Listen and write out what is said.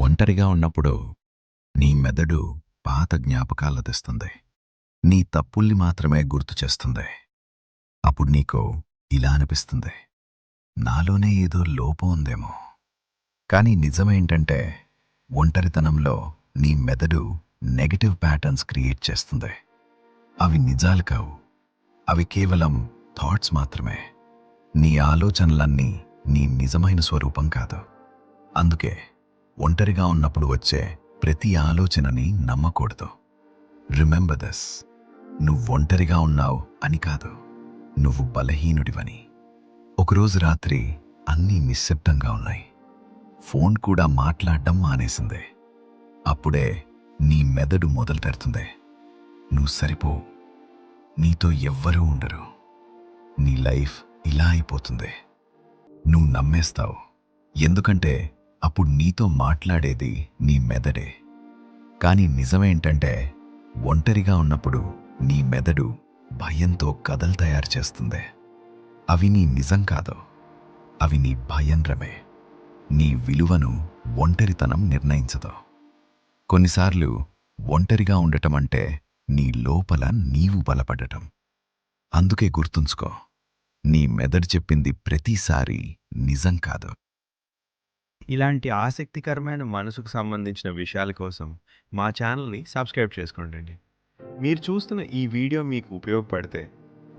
ఒంటరిగా ఉన్నప్పుడు నీ మెదడు పాత జ్ఞాపకాలు తెస్తుంది. నీ తప్పుల్ని మాత్రమే గుర్తు చేస్తుంది. అప్పుడు నీకు ఇలా అనిపిస్తుంది, నాలోనే ఏదో లోపం ఉందేమో. కానీ నిజమేంటంటే, ఒంటరితనంలో నీ మెదడు నెగటివ్ ప్యాటర్న్స్ క్రియేట్ చేస్తుంది. అవి నిజాలు కావు. అవి కేవలం థాట్స్ మాత్రమే. నీ ఆలోచనలన్నీ నీ నిజమైన స్వరూపం కాదు. అందుకే ఒంటరిగా ఉన్నప్పుడు వచ్చే ప్రతి ఆలోచనని నమ్మకూడదు. Remember this. నువ్వు ఒంటరిగా ఉన్నావు అని కాదు, నువ్వు బలహీనుడివని. ఒకరోజు రాత్రి అన్నీ నిశ్శబ్దంగా ఉన్నాయి. ఫోన్ కూడా మాట్లాడడం మానేసింది. అప్పుడే నీ మెదడు మొదలు పెడుతుంది, నువ్వు సరిపోవు, నీతో ఎవ్వరూ ఉండరు, నీ లైఫ్ ఇలా అయిపోతుంది. నువ్వు నమ్మేస్తావు. ఎందుకంటే అప్పుడు నీతో మాట్లాడేది నీ మెదడే. కానీ నిజమేంటంటే, ఒంటరిగా ఉన్నప్పుడు నీ మెదడు భయంతో కథలు తయారు చేస్తుంది. అవి నీ నిజం కాదు, అవి నీ భయంరమే. నీ విలువను ఒంటరితనం నిర్ణయించదు. కొన్నిసార్లు ఒంటరిగా ఉండటం అంటే నీ లోపల నీవు బలపడటం. అందుకే గుర్తుంచుకో, నీ మెదడు చెప్పింది ప్రతిసారి నిజం కాదు. ఇలాంటి ఆసక్తికరమైన మనసుకు సంబంధించిన విషయాల కోసం మా ఛానల్ని సబ్స్క్రైబ్ చేసుకోండి. మీరు చూస్తున్న ఈ వీడియో మీకు ఉపయోగపడితే